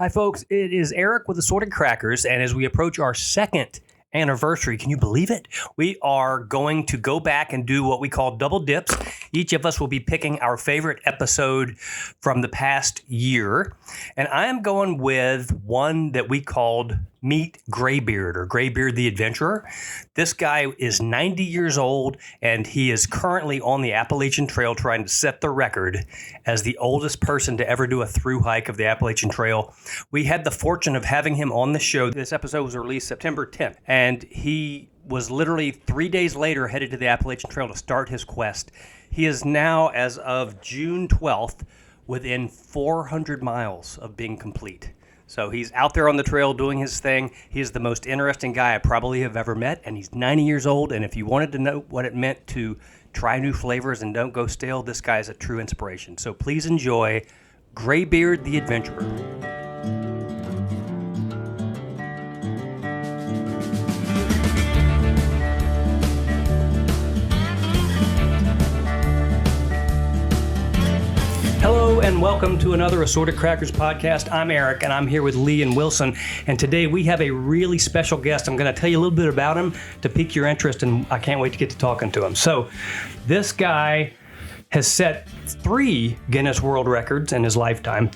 Hi, folks. It is Eric with Assorted Crackers, and as we approach our second anniversary, can you believe it? We are going to go back and do what we call double dips. Each of us will be picking our favorite episode from the past year, and I am going with one that we called Meet Greybeard, or Greybeard the Adventurer. This guy is 90 years old, and he is currently on the Appalachian Trail trying to set the record as the oldest person to ever do a thru hike of the Appalachian Trail. We had the fortune of having him on the show. This episode was released September 10th, and he was literally 3 days later headed to the Appalachian Trail to start his quest. He is now, as of June 12th, within 400 miles of being complete. So he's out there on the trail doing his thing. He's the most interesting guy I probably have ever met, and he's 90 years old. And if you wanted to know what it meant to try new flavors and don't go stale, this guy's a true inspiration. So please enjoy Greybeard the Adventurer. Hello and welcome to another Assorted Crackers podcast. I'm Eric and I'm here with Lee and Wilson. And today we have a really special guest. I'm going to tell you a little bit about him to pique your interest, and I can't wait to get to talking to him. So this guy has set 3 Guinness World Records in his lifetime.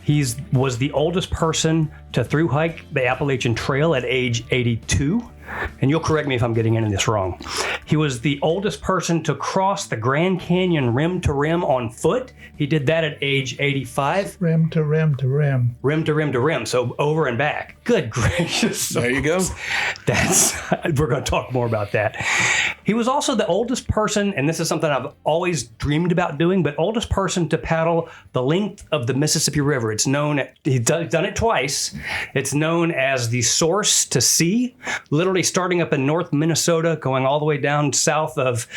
He was the oldest person to thru hike the Appalachian Trail at age 82. And you'll correct me if I'm getting any of this wrong. He was the oldest person to cross the Grand Canyon rim to rim on foot. He did that at age 85. Rim to rim to rim. Rim to rim to rim, so over and back. Good gracious. There you go. We're going to talk more about that. He was also the oldest person, and this is something I've always dreamed about doing, but oldest person to paddle the length of the Mississippi River. It's known, he's done it twice. It's known as the source to sea, literally starting up in North Minnesota, going all the way down south of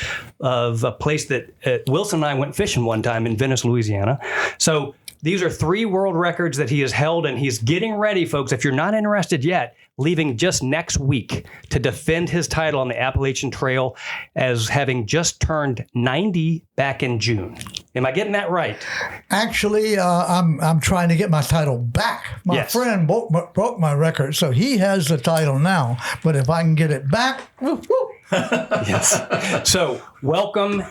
a place that Wilson and I went fishing one time in Venice, Louisiana. So these are 3 world records that he has held, and he's getting ready, folks. If you're not interested yet, leaving just next week to defend his title on the Appalachian Trail as having just turned 90 back in June. Am I getting that right? Actually, I'm trying to get my title back. My friend broke my record, so he has the title now. But if I can get it back, woo. Yes. So welcome,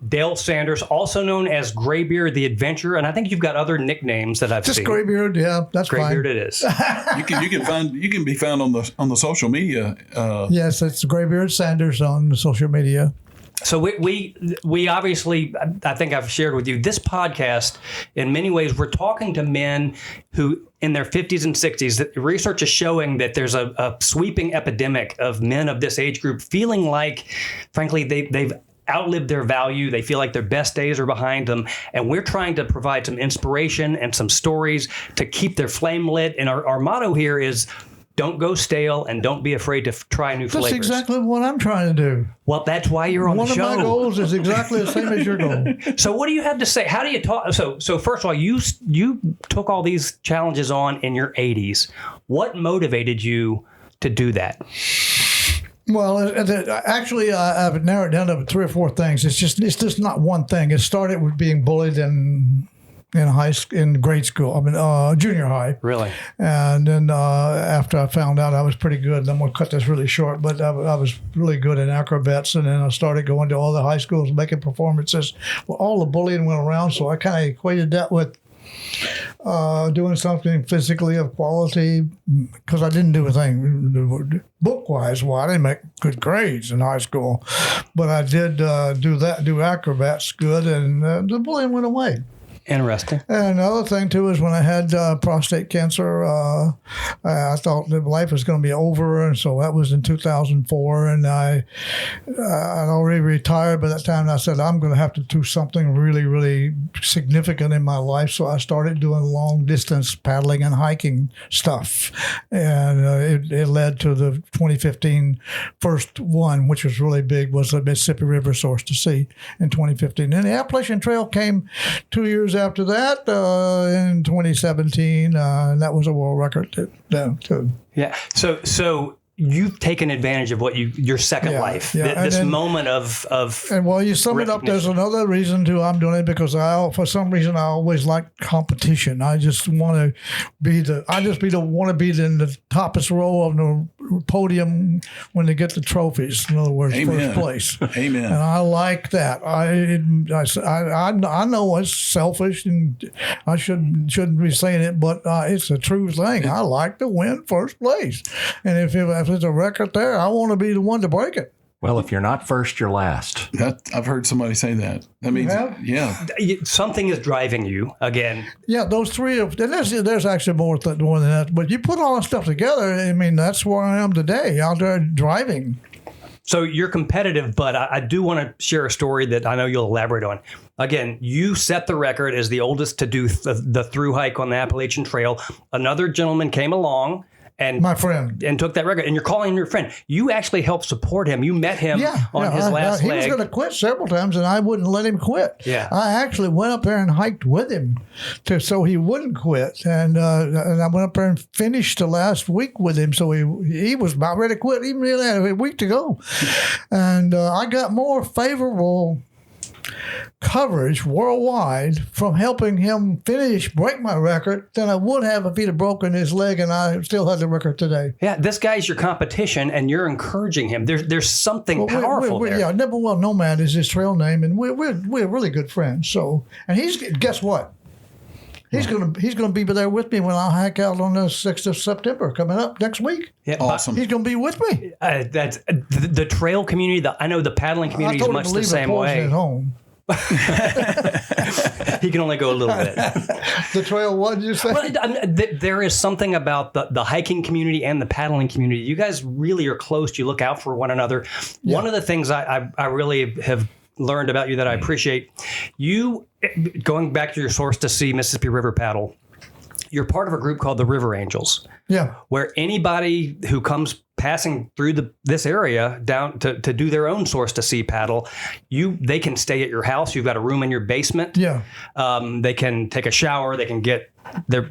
Dale Sanders, also known as Greybeard the Adventurer, and I think you've got other nicknames that I've seen. Just Greybeard, yeah, that's Greybeard fine. It is. You can be found on the social media. Yes, it's Greybeard Sanders on the social media. So we obviously, I think I've shared with you, this podcast, in many ways, we're talking to men who, in their 50s and 60s, the research is showing that there's a sweeping epidemic of men of this age group feeling like, frankly, they've outlived their value. They feel like their best days are behind them. And we're trying to provide some inspiration and some stories to keep their flame lit. And our motto here is, don't go stale and don't be afraid to try new flavors. That's exactly what I'm trying to do. Well, that's why you're on the show. One of my goals is exactly the same as your goal. So what do you have to say? How do you talk? So first of all, you took all these challenges on in your 80s. What motivated you to do that? Well, actually, I've narrowed it down to 3 or 4 things. It's just not one thing. It started with being bullied in grade school. Junior high. Really? And then after I found out I was pretty good, and I'm going to cut this really short, but I was really good in acrobats, and then I started going to all the high schools making performances. Well, all the bullying went around, so I kind of equated that with doing something physically of quality, because I didn't do a thing book-wise. Well, I didn't make good grades in high school, but I did do acrobats good, and the bullying went away. Interesting. And another thing, too, is when I had prostate cancer, I thought that life was going to be over, and so that was in 2004, and I'd already retired by that time, and I said, I'm going to have to do something really, really significant in my life, so I started doing long-distance paddling and hiking stuff, and it led to the 2015 first one, which was really big, was the Mississippi River Source to Sea in 2015. And the Appalachian Trail came 2 years after that, in 2017, and that was a world record too. Yeah. So you've taken advantage of your second life, this moment of. And while you sum it up, there's another reason too I'm doing it, because for some reason I always like competition. I just want to be in the toppest row of the podium when they get the trophies. In other words, Amen. First place. Amen. And I like that. I know it's selfish and I shouldn't be saying it, but it's a true thing. I like to win first place, and if there's a record there, I want to be the one to break it. Well, if you're not first, you're last. I've heard somebody say that. That means, yeah. Something is driving you again. Yeah, those three. There's actually more than that. But you put all that stuff together, I mean, that's where I am today, out there driving. So you're competitive, but I do want to share a story that I know you'll elaborate on. Again, you set the record as the oldest to do the thru hike on the Appalachian Trail. Another gentleman came along. And my friend. And took that record. And you're calling your friend. You actually helped support him. You met him on his last leg. He was going to quit several times, and I wouldn't let him quit. Yeah. I actually went up there and hiked with him so he wouldn't quit. And I went up there and finished the last week with him. So he was about ready to quit. Even really had a week to go. And I got more favorable coverage worldwide from helping him break my record than I would have if he'd have broken his leg and I still had the record today. Yeah, this guy's your competition and you're encouraging him. There's something powerful there. Yeah, Well Nomad is his trail name, and we're really good friends. So, and guess what? He's gonna be there with me when I hike out on the 6th of September coming up next week. Yeah, awesome. He's gonna be with me. That's the trail community. I know the paddling community is much the same way. At home. He can only go a little bit. The trail, what did you say? Well, there is something about the hiking community and the paddling community. You guys really are close. You look out for one another. Yeah. One of the things I really have learned about you that I appreciate, you, going back to your source to see Mississippi River paddle, you're part of a group called the River Angels. Yeah. Where anybody who comes passing through this area down to do their own source to sea paddle, they can stay at your house. You've got a room in your basement. Yeah. They can take a shower. They can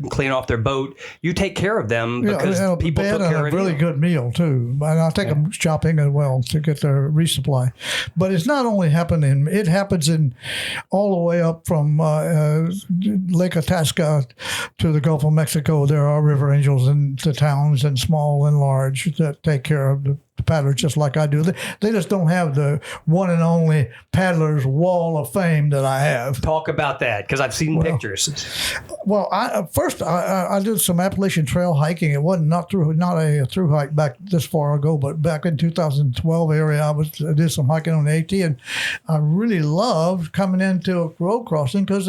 clean off their boat. You take care of them because people took care of you. A really good meal too. And I take them shopping as well to get their resupply. But it's not only happening; it happens in all the way up from Lake Itasca to the Gulf of Mexico. There are river angels in the towns, and small and large, that take care of the paddlers just like I do. They just don't have the one and only paddler's wall of fame that I have. Talk about that, because I've seen pictures. Well, I did some Appalachian Trail hiking. It wasn't not a through hike back this far ago, but back in 2012 area, I did some hiking on the AT, and I really loved coming into a road crossing because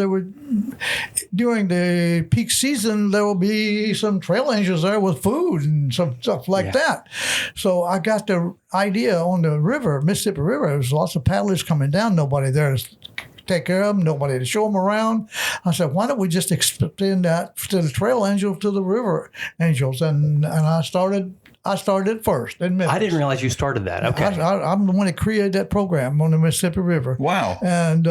during the peak season there will be some trail angels there with food and some stuff like that. So I got the idea on the river, Mississippi River. There was lots of paddlers coming down, nobody there to take care of them, nobody to show them around. I said, why don't we just extend that to the trail angels to the river angels? And I started it first in Memphis. I didn't realize you started that. Okay. I'm the one that created that program on the Mississippi River. Wow. And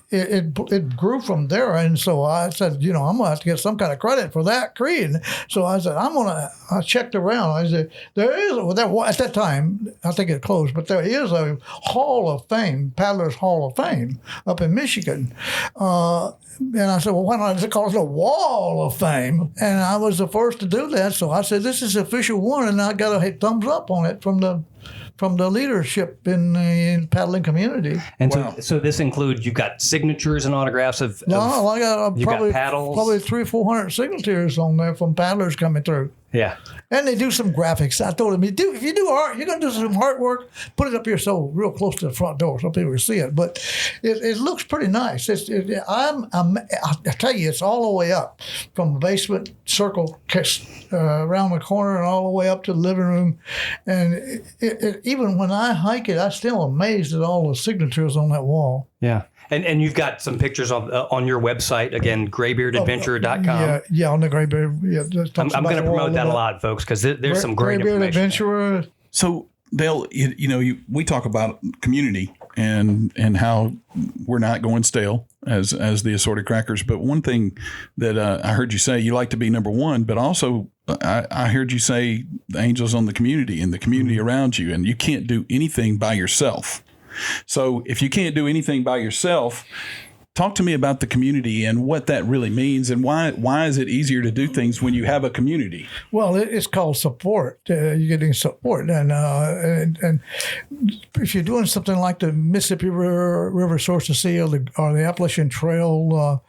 it grew from there, and so I said, I'm gonna have to get some kind of credit for that creed. So I said, I checked around. I said, at that time, I think it closed, but there is a Hall of Fame, Paddlers Hall of Fame, up in Michigan. And I said, well, why not just call it a Wall of Fame? And I was the first to do that, so I said, this is the official one, and I got a thumbs up on it from the leadership in the paddling community. And so this includes, you've got signatures and autographs of I got got paddles. Probably 300 or 400 signatures on there from paddlers coming through. Yeah. And they do some graphics. I told them, if you do art, you're going to do some artwork, put it up here real close to the front door so people can see it. But it looks pretty nice. I tell you, it's all the way up from the basement circle around the corner and all the way up to the living room. And even when I hike it, I'm still amazed at all the signatures on that wall. Yeah. And you've got some pictures on your website, again, greybeardadventure.com. Yeah, on the Greybeard. Yeah, I'm going to promote that a lot, folks, because there's some great Greybeard information. Adventurer. So, Dale, we talk about community and how we're not going stale. as the assorted crackers. But one thing that I heard you say, you like to be number one, but also I heard you say the angels on the community and the community around you, and you can't do anything by yourself. So if you can't do anything by yourself, talk to me about the community and what that really means, and why is it easier to do things when you have a community? Well, it's called support. You're getting support, and if you're doing something like the Mississippi River Source to Sea or the Appalachian Trail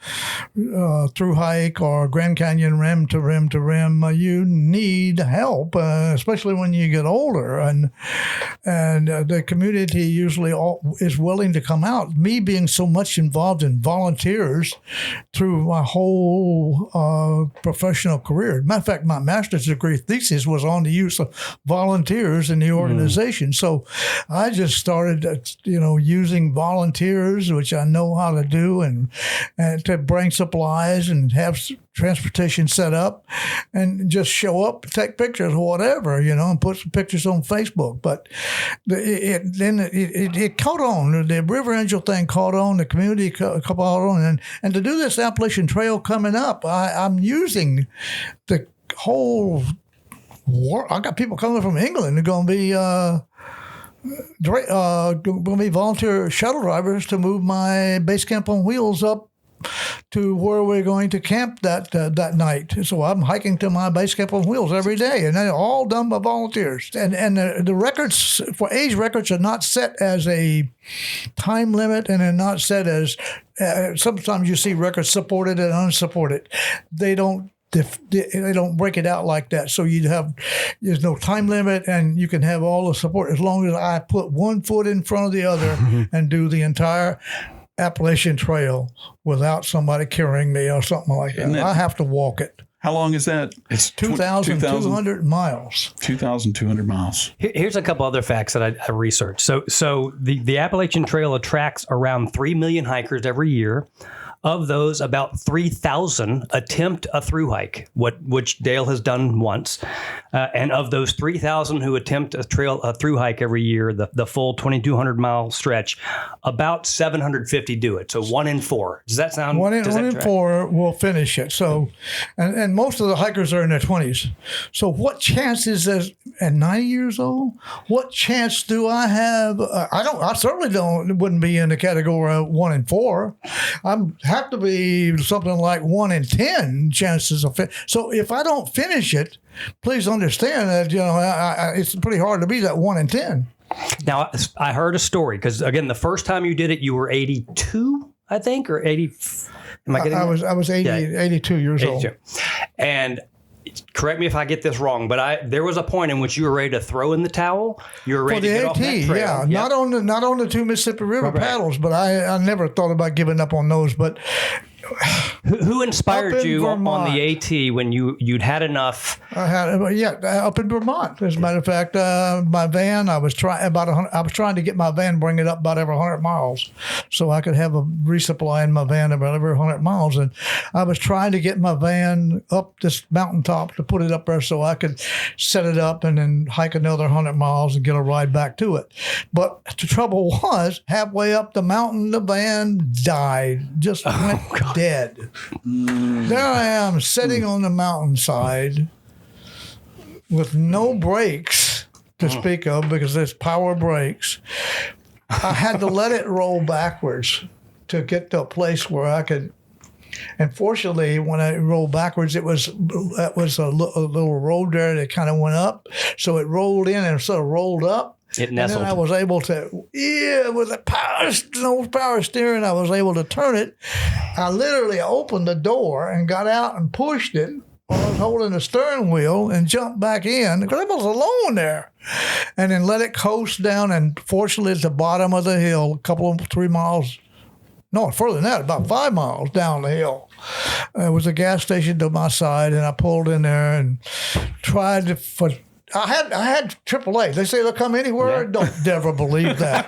through hike or Grand Canyon rim to rim to rim, you need help, especially when you get older, and the community usually is willing to come out. Me being so much involved in volunteers through my whole professional career. Matter of fact, my master's degree thesis was on the use of volunteers in the organization. So I just started, using volunteers, which I know how to do, and to bring supplies and have transportation set up, and just show up, take pictures or whatever, and put some pictures on Facebook. But it caught on. The River Angel thing caught on. The community caught on. And to do this Appalachian Trail coming up, I'm using the whole world. I got people coming from England. They're going to be volunteer shuttle drivers to move my base camp on wheels up to where we're going to camp that night. So I'm hiking to my base camp on wheels every day, and they're all done by volunteers. And the records, for age records, are not set as a time limit, and they're not set as, sometimes you see records supported and unsupported. They don't break it out like that. So there's no time limit, and you can have all the support as long as I put one foot in front of the other and do the entire Appalachian Trail without somebody carrying me or something like that. I have to walk it. How long is that? It's 2,200 miles. 2,200 miles. Here's a couple other facts that I researched. So the Appalachian Trail attracts around 3 million hikers every year. Of those, about 3,000 attempt a thru hike, which Dale has done once. And of those 3,000 who attempt a thru hike every year, the full 2,200 mile stretch, about 750 do it. So 1 in 4. Does that sound? One in 4 will finish it. So, and most of the hikers are in their 20s. So what chance is there at 90 years old? What chance do I have? I certainly wouldn't be in the category of 1 in 4. Have to be something like 1 in 10 chances of So if I don't finish it, please understand that it's pretty hard to be that 1 in 10. Now I heard a story, because again, the first time you did it, you were 82, I think, or 80. Am I getting? I was 82 years 82. Old. And correct me if I get this wrong, but there was a point in which you were ready to throw in the towel. You were ready to get off that trail. Yeah, yep. not on the 2 Mississippi River paddles, but I never thought about giving up on those. But who inspired you on the AT when you'd had enough? Up in Vermont. As a matter of fact, my van, I was trying to get my van, bring it up about every 100 miles, so I could have a resupply in my van about every 100 miles. And I was trying to get my van up this mountaintop to put it up there so I could set it up and then hike another 100 miles and get a ride back to it. But the trouble was, halfway up the mountain, the van died. Just went dead. There I am sitting on the mountainside with no brakes to speak of, because there's power brakes. I had to let it roll backwards to get to a place where I could. And fortunately, when I rolled backwards, that was a little road there that kind of went up. So it rolled in and sort of rolled up. It nestled. And then I was able to, with the power steering, I was able to turn it. I literally opened the door and got out and pushed it. I was holding the steering wheel and jumped back in, because I was alone there. And then let it coast down. And fortunately, at the bottom of the hill, 3 miles, no, further than that, about 5 miles down the hill, there was a gas station to my side, and I pulled in there and tried to. I had AAA. They say they'll come anywhere. Yeah. Don't ever believe that.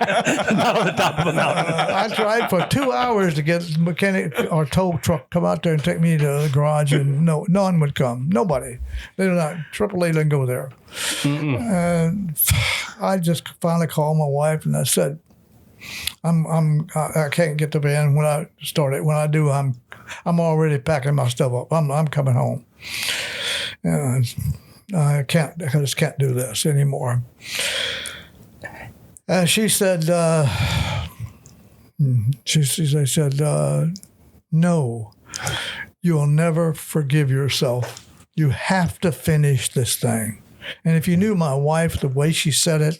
Not on the top of a mountain. I tried for 2 hours to get a mechanic or tow truck come out there and take me to the garage, and none would come. Nobody. They're not. AAA didn't go there. And I just finally called my wife and I said, I can't get the van when I start it. When I do, I'm already packing my stuff up. I'm coming home. And I just can't do this anymore. And she said, she said, no, you'll never forgive yourself. You have to finish this thing. And if you knew my wife, the way she said it,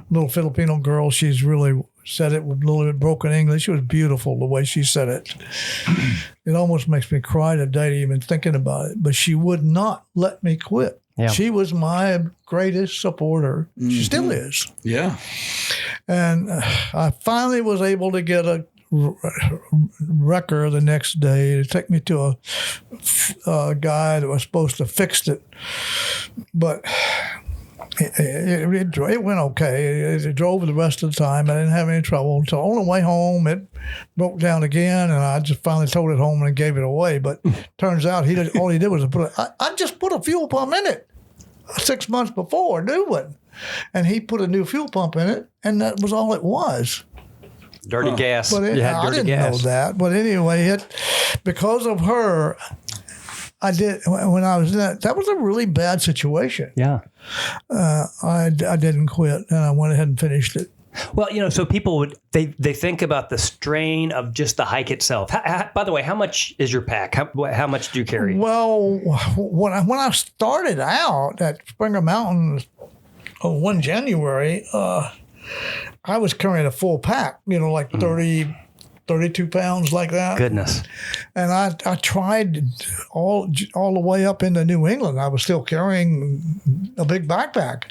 little Filipino girl, she's really said it with a little bit broken English. It was beautiful the way she said it. It almost makes me cry today even thinking about it. But she would not let me quit. Yeah. She was my greatest supporter. She still is. Yeah. And I finally was able to get a wrecker the next day to take me to a guy that was supposed to fix it. But it went okay. It drove the rest of the time. I didn't have any trouble. So on the way home, it broke down again, and I just finally towed it home and gave it away. But turns out all he did was I just put a fuel pump in it 6 months before, a new one. And he put a new fuel pump in it, and that was all it was. Dirty gas. But I didn't know that. But anyway, because of her, I did, when I was in that was a really bad situation. Yeah. I didn't quit, and I went ahead and finished it. Well, so people they think about the strain of just the hike itself. By the way, how much is your pack? How much do you carry? Well, when I started out at Springer Mountain on 1 January, I was carrying a full pack, like 30, 32 pounds like that. Goodness. And I tried all the way up into New England. I was still carrying a big backpack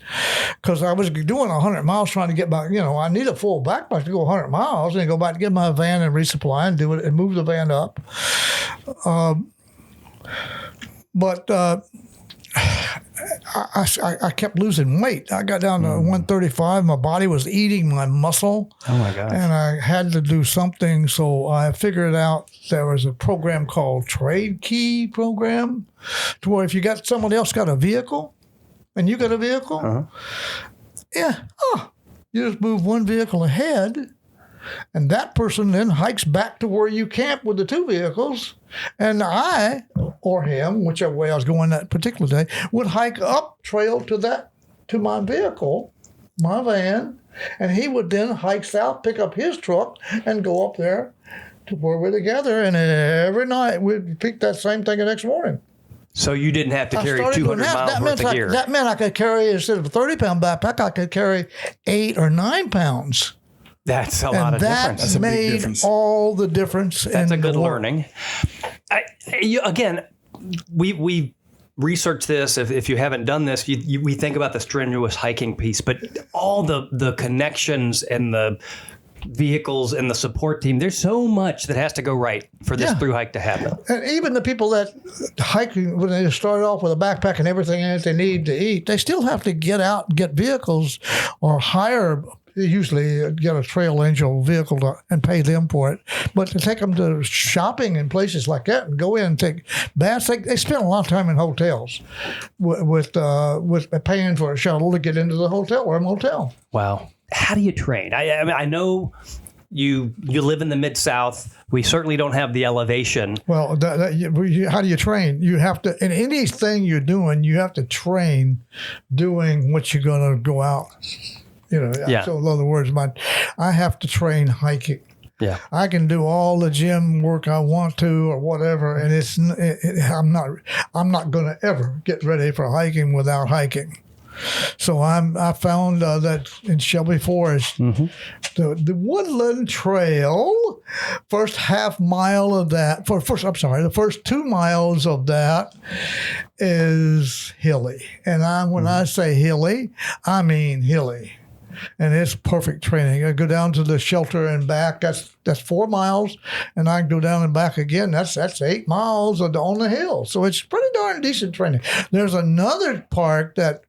because I was doing 100 miles trying to get back. I need a full backpack to go 100 miles and go back to get my van and resupply and do it and move the van up. But I kept losing weight. I got down to 135. My body was eating my muscle. Oh, my gosh. And I had to do something. So I figured out there was a program called Trade Key program, to where if you got somebody else got a vehicle and you got a vehicle, you just move one vehicle ahead. And that person then hikes back to where you camp with the two vehicles. And I, or him, whichever way I was going that particular day, would hike up trail to my vehicle, my van, and he would then hike south, pick up his truck, and go up there to where we're together. And every night we'd pick that same thing the next morning. So you didn't have to carry 200 miles worth of gear. That meant I could carry, instead of a 30-pound backpack, I could carry 8 or 9 pounds. That's a lot of difference. That made all the difference. That's a good learning. Again, we research this. If you haven't done this, we think about the strenuous hiking piece, but all the connections and the vehicles and the support team, there's so much that has to go right for this thru hike to happen. And even the people that hiking, when they start off with a backpack and everything that they need to eat, they still have to get out and get vehicles or hire. Usually get a Trail Angel vehicle and pay them for it. But to take them to shopping and places like that and go in and take baths, they spend a lot of time in hotels with paying for a shuttle to get into the hotel or a motel. Wow. How do you train? I know you live in the Mid-South. We certainly don't have the elevation. Well, how do you train? You have to, in anything you're doing, you have to train doing what you're going to go out. So in other words, I have to train hiking. Yeah, I can do all the gym work I want to or whatever, and I'm not going to ever get ready for hiking without hiking. So I found that in Shelby Forest, the Woodland Trail, first half mile of that, the first 2 miles of that is hilly, and when I say hilly, I mean hilly. And it's perfect training. I go down to the shelter and back. That's That's 4 miles, and I can go down and back again. That's 8 miles on the hill. So it's pretty darn decent training. There's another park that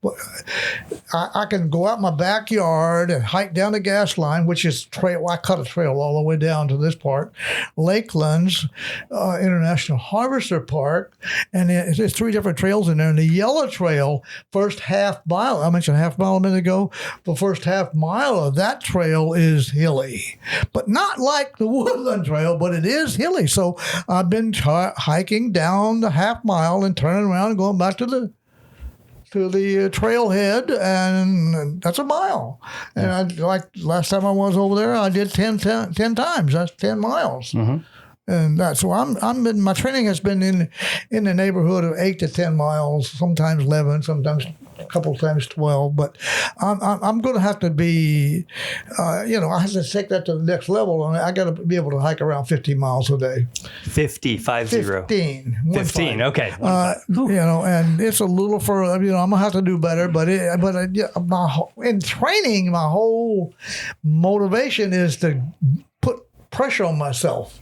I can go out my backyard and hike down the gas line, which is trail. I cut a trail all the way down to this park, Lakelands International Harvester Park, and there's 3 different trails in there. And the yellow trail, first half mile, I mentioned half mile a minute ago, the first half mile of that trail is hilly, but not like the Woodland Trail, but it is hilly. So I've been hiking down the half mile and turning around and going back to the trailhead, and that's a mile. And like last time I was over there, I did 10 times. That's 10 miles. Mm-hmm. And that's so my training has been in the neighborhood of 8 to 10 miles, sometimes 11, sometimes a couple of times 12. But I'm going to have to be, I have to take that to the next level, and I got to be able to hike around 15 miles a day. 15. 15. Okay. And it's a little further. I'm gonna have to do better. But in training, my whole motivation is to put pressure on myself,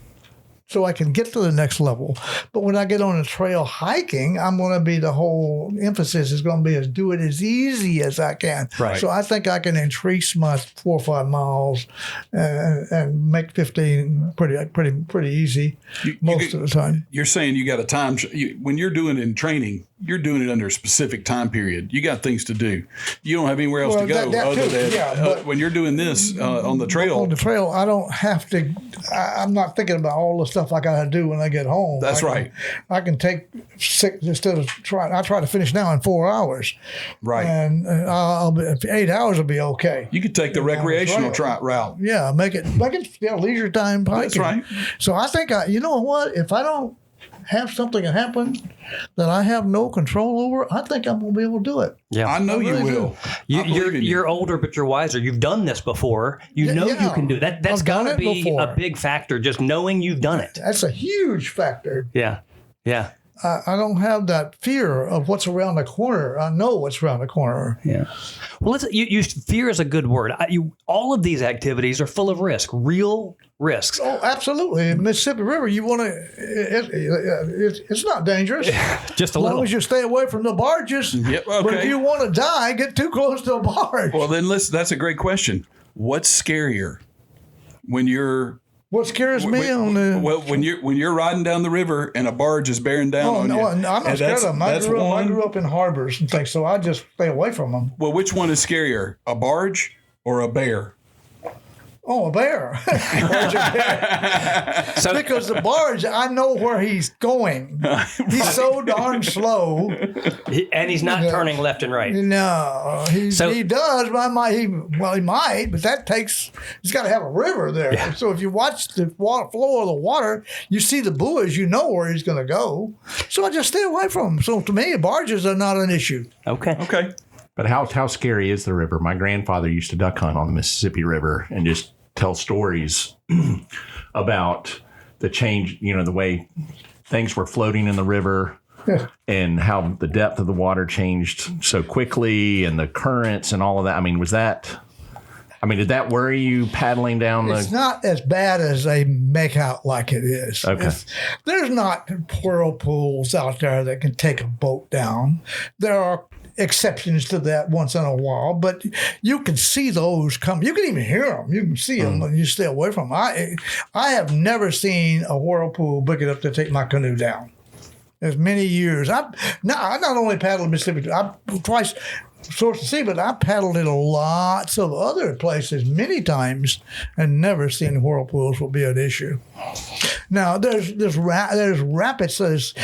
so I can get to the next level. But when I get on a trail hiking, the whole emphasis is going to be do it as easy as I can. Right. So I think I can increase my 4 or 5 miles and make 15 pretty easy most of the time. You're saying you got a time when you're doing it in training. You're doing it under a specific time period. You got things to do. You don't have anywhere else to go other than when you're doing this on the trail. On the trail, I don't have to. I'm not thinking about all the stuff I got to do when I get home. That's right. I can take 6 instead of trying. I try to finish now in 4 hours. Right. And I'll be 8 hours will be okay. You could take the recreational route. Yeah, make it leisure time hiking. That's right. So I think you know what? If I don't have something that happen that I have no control over, I think I'm going to be able to do it. Yeah, I know you will. You're older, but you're wiser. You've done this before. You can do that. That's got to be a big factor, just knowing you've done it. That's a huge factor. Yeah. I don't have that fear of what's around the corner. I know what's around the corner. Yeah. Well, fear is a good word. All of these activities are full of risk, real risks. Oh, absolutely. In Mississippi River, you want to. It's not dangerous. Just a little. As little. long as you stay away from the barges. Yep. Okay. But if you want to die, get too close to a barge. Well, then listen. That's a great question. What's scarier when you're What scares me when you're riding down the river and a barge is bearing down on you? I'm not scared of them. I grew up in harbors and things, so I just stay away from them. Well, which one is scarier, a barge or a bear? Oh, a bear. Because the barge, I know where he's going. He's so darn slow. And he's not turning left and right. No, he does. But he might, but he's got to have a river there. Yeah. So if you watch the flow of the water, you see the buoys, you know where he's going to go. So I just stay away from him. So to me, barges are not an issue. Okay. But how scary is the river? My grandfather used to duck hunt on the Mississippi River and just tell stories about the change, the way things were floating in the river and how the depth of the water changed so quickly and the currents and all of that. Did that worry you paddling down It's not as bad as they make out like it is. Okay. There's not whirlpools out there that can take a boat down. There are exceptions to that once in a while, but you can see those come. You can even hear them. You can see them when you stay away from them. I have never seen a whirlpool big enough to take my canoe down. There's many years. I not only paddled Mississippi, I twice source to sea, but I paddled in lots of other places many times and never seen whirlpools will be an issue. Now there's rapids.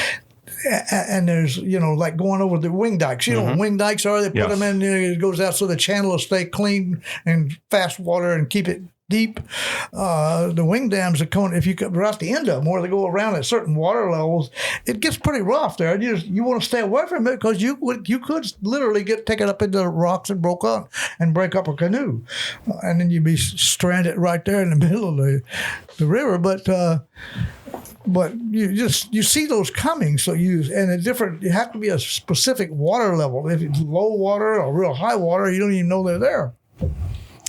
And there's, like going over the wing dikes. You know what wing dikes are? They put them in there, it goes out so the channel will stay clean and fast water and keep it deep. The wing dams are coming, if you go out the end of them, where they go around at certain water levels, it gets pretty rough there. You want to stay away from it because you could literally get taken up into the rocks and break up a canoe. And then you'd be stranded right there in the middle of the river. But you see those coming, so you have to be a specific water level. If it's low water or real high water, you don't even know they're there.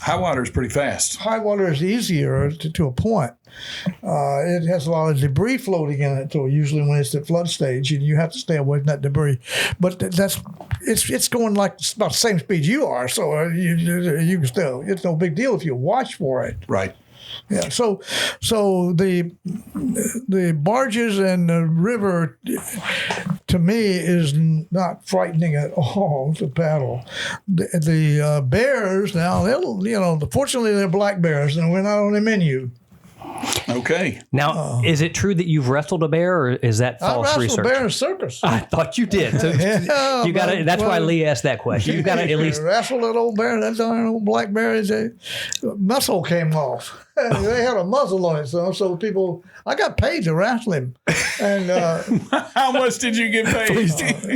High water is pretty fast. High water is easier to a point. It has a lot of debris floating in it, so usually when it's at flood stage, and you have to stay away from that debris. But it's going like about the same speed you are, so you can still, it's no big deal if you watch for it. Right. Yeah. So the barges and the river, to me, is not frightening at all to paddle. The bears now, fortunately they're black bears, and we're not on the menu. Okay. Now, is it true that you've wrestled a bear, or is that false I wrestled research? a bear in a circus. I thought you did. So you got to. That's why Lee asked that question. You got to at least wrestle that old bear. That darn old black bear. Muscle came off. They had a muzzle on it, so people. I got paid to wrestle him, and how much did you get paid?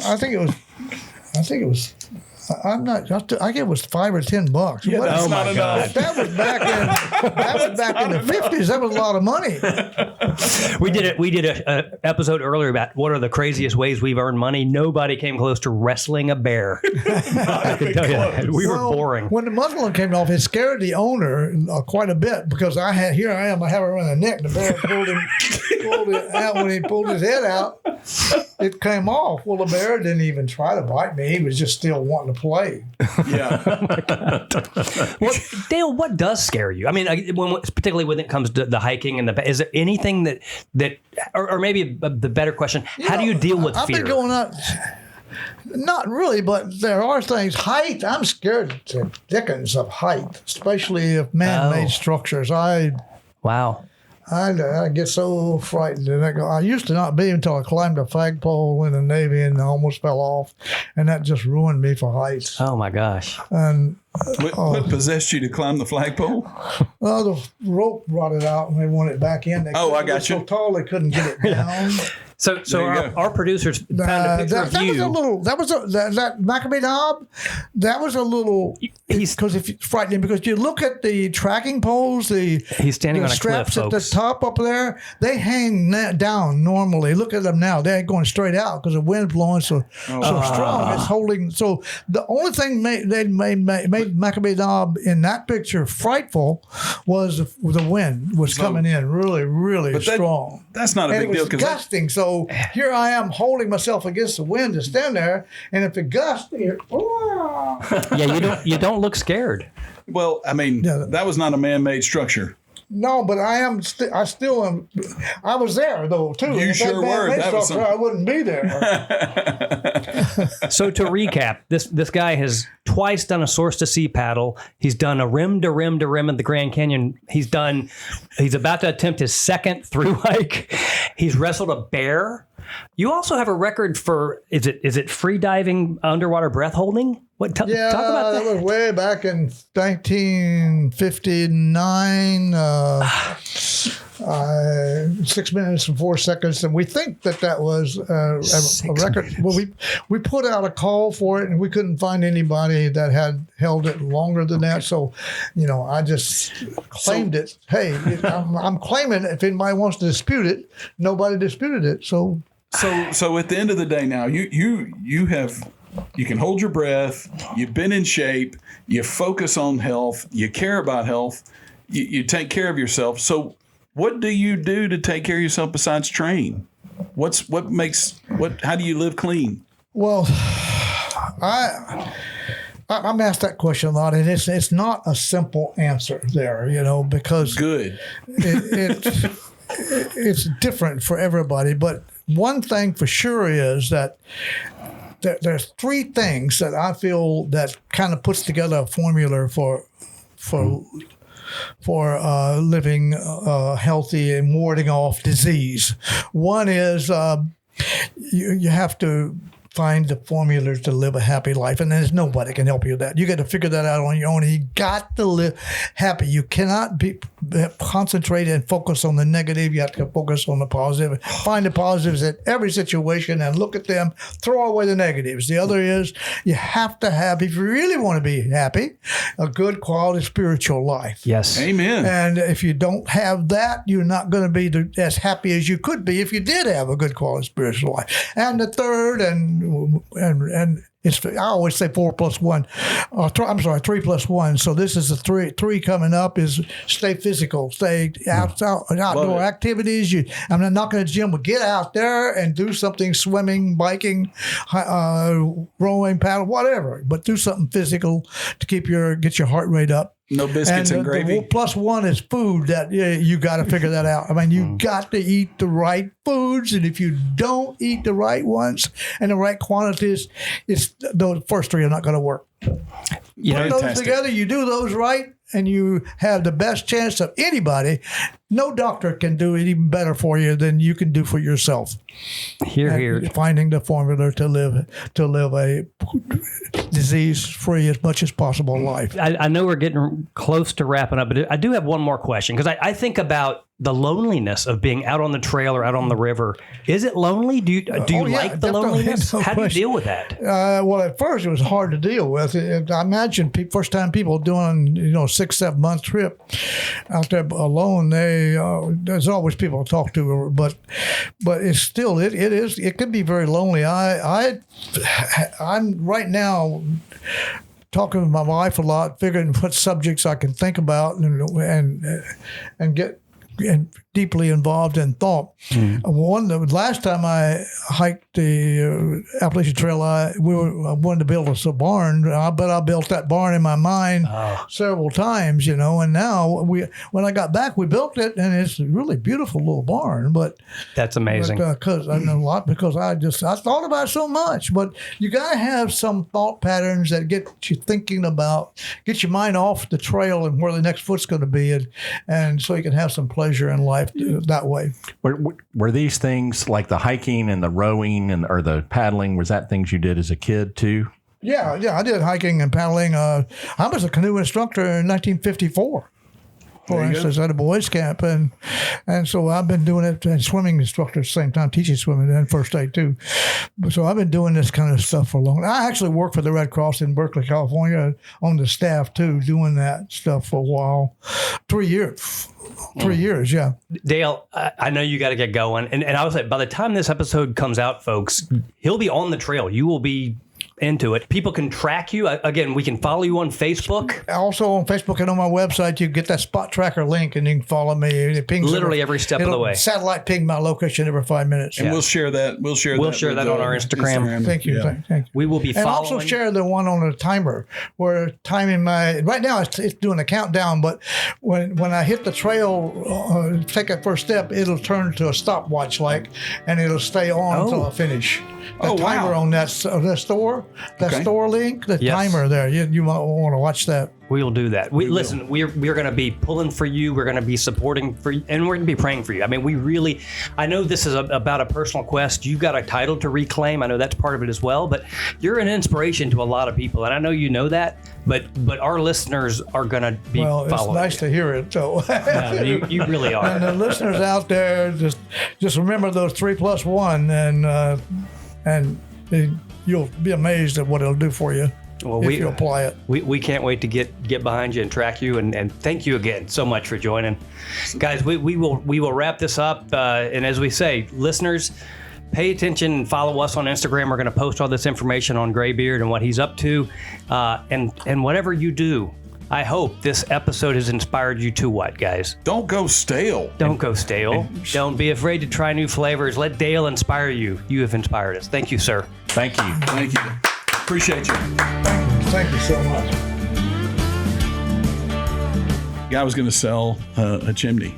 I think it was. I'm not. I think it was $5 or $10. Yeah, that's oh not my enough. God! That was back in the 50s. That was a lot of money. We did a episode earlier about what are the craziest ways we've earned money. Nobody came close to wrestling a bear. I can tell you that. We were boring. When the muzzle came off, it scared the owner quite a bit because I have it around the neck. The bear pulled it out. When he pulled his head out, it came off. Well, the bear didn't even try to bite me. He was just still wanting to play. Yeah. Well, Dale, what does scare you? I mean, particularly when it comes to the hiking and is there anything that or maybe the better question, how do you deal with I've fear? been going up. Not really, but there are things. Height, I'm scared to dickens of height, especially of man-made structures. Wow. I get so frightened. And I used to not be until I climbed a flagpole in the Navy and I almost fell off. And that just ruined me for heights. Oh, my gosh. And What possessed you to climb the flagpole? well, the rope rotted out and they wanted it back in. I got you. So tall they couldn't get it down. So our producers found a picture of you. That Maccabee knob, that was a little, because if it's frightening, because you look at the tracking poles, He's standing on a cliff, straps at folks. the top up there, they hang down normally. Look at them now. They ain't going straight out because the wind's blowing so strong. It's holding. So the only thing made Maccabee knob in that picture frightful was the wind was coming in really, really strong. That's not a big deal. It was gusting. So here I am holding myself against the wind to stand there, and if it gusts, Yeah, you don't look scared. Well, I mean, that was not a man-made structure. No, but I am. I still am. I was there though too. You sure were. I wouldn't be there. So to recap, this guy has twice done a source to sea paddle. He's done a rim to rim to rim at the Grand Canyon. He's about to attempt his second thru hike. He's wrestled a bear. You also have a record for is it free diving underwater breath holding? Talk about that. That was way back in 1959. 6 minutes and 4 seconds, and we think that was a record. Well, we put out a call for it, and we couldn't find anybody that had held it longer than that. So, I just claimed it. Hey, I'm claiming it. If anybody wants to dispute it, nobody disputed it. So at the end of the day, now you can hold your breath. You've been in shape. You focus on health. You care about health. You take care of yourself. So what do you do to take care of yourself besides train? How do you live clean? Well, I'm asked that question a lot, and it's not a simple answer there, because Good. It's different for everybody. But one thing for sure is that there's three things that I feel that kind of puts together a formula for living healthy and warding off disease. One is you have to find the formula to live a happy life, and there's nobody can help you with that. You got to figure that out on your own. You got to live happy. You cannot concentrate and focus on the negative. You have to focus on the positive. Find the positives in every situation and look at them. Throw away the negatives. The other is you have to have, if you really want to be happy, a good quality spiritual life. Yes. Amen. And if you don't have that, you're not going to be as happy as you could be if you did have a good quality spiritual life. And the third, and I always say 4 plus 1. I'm sorry, 3 plus 1. So this is the three coming up is stay physical, stay outdoor activities. I'm not knocking the gym, but get out there and do something, swimming, biking, rowing, paddle, whatever. But do something physical to get your heart rate up. No biscuits and gravy. The plus 1 is food that you got to figure that out. I mean, you got to eat the right foods, and if you don't eat the right ones and the right quantities, the first 3 are not going to work. You know, Put those together, you do those right, and you have the best chance of anybody. No doctor can do it even better for you than you can do for yourself. Here. Finding the formula to live a disease-free as much as possible life. I know we're getting close to wrapping up, but I do have one more question because I think about the loneliness of being out on the trail or out on the river. Is it lonely? Do you like the loneliness? No How do you question. deal with that? Well, at first it was hard to deal with. I imagine first time people doing 6-7 month trip out there alone. There's always people to talk to, but it's still it can be very lonely. I'm right now talking with my wife a lot, figuring what subjects I can think about and get deeply involved in thought. The last time I hiked the Appalachian Trail, I wanted to build us a barn. I bet I built that barn in my mind several times, and now when I got back, we built it, and it's a really beautiful little barn. But That's amazing. Because I know a lot because I thought about it so much. But you got to have some thought patterns that get you thinking about, get your mind off the trail and where the next foot's going to be, and so you can have some pleasure in life that way. Were these things like the hiking and the rowing or the paddling? Was that things you did as a kid too? Yeah, I did hiking and paddling. I was a canoe instructor in 1954. For instance, at a boys' camp, and so I've been doing it, and swimming instructor at the same time, teaching swimming and first aid too. So I've been doing this kind of stuff for a long time. I actually worked for the Red Cross in Berkeley, California, on the staff too, doing that stuff for a while. 3 years. 3 years, yeah. Dale, I know you got to get going, and I was like, by the time this episode comes out, folks, he'll be on the trail. You will be into it. People can track you. Again, we can follow you on Facebook. Also on Facebook and on my website, you get that spot tracker link, and you can follow me. It pings Literally every step of the way. Satellite ping my location every 5 minutes. And we'll share that. We'll share that on our Instagram. Thank you. Yeah. Thank you. We will be And following. also share the one on the timer where timing right now it's doing a countdown, but when I hit the trail, take that first step, it'll turn to a stopwatch and it'll stay on until I finish. The timer on that store link, the timer there. You might want to watch that. We'll do that. Listen, we're going to be pulling for you. We're going to be supporting for you, and we're going to be praying for you. I mean, I know this is about a personal quest. You've got a title to reclaim. I know that's part of it as well, but you're an inspiration to a lot of people, and I know you know that, but our listeners are going to be following. Well, it's nice to hear it, so. Yeah, you really are. And the listeners out there, just remember those 3 plus 1, and you'll be amazed at what it'll do for you. Well, if you apply it. We can't wait to get behind you and track you, and thank you again so much for joining. Guys, we will wrap this up, and as we say, listeners, pay attention and follow us on Instagram. We're going to post all this information on Greybeard and what he's up to, and whatever you do, I hope this episode has inspired you to what, guys? Don't go stale. Don't go stale. Don't be afraid to try new flavors. Let Dale inspire you. You have inspired us. Thank you, sir. Thank you. Thank you. Appreciate you. Thank you so much. Guy was going to sell a chimney.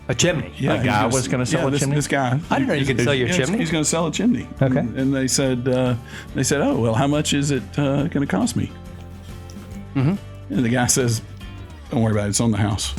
A chimney? Yeah, A guy was going to sell a chimney? This guy. I didn't know you could sell your chimney. He's going to sell a chimney. Okay. And they said, oh, well, how much is it going to cost me? Mm-hmm. And the guy says, don't worry about it. It's on the house.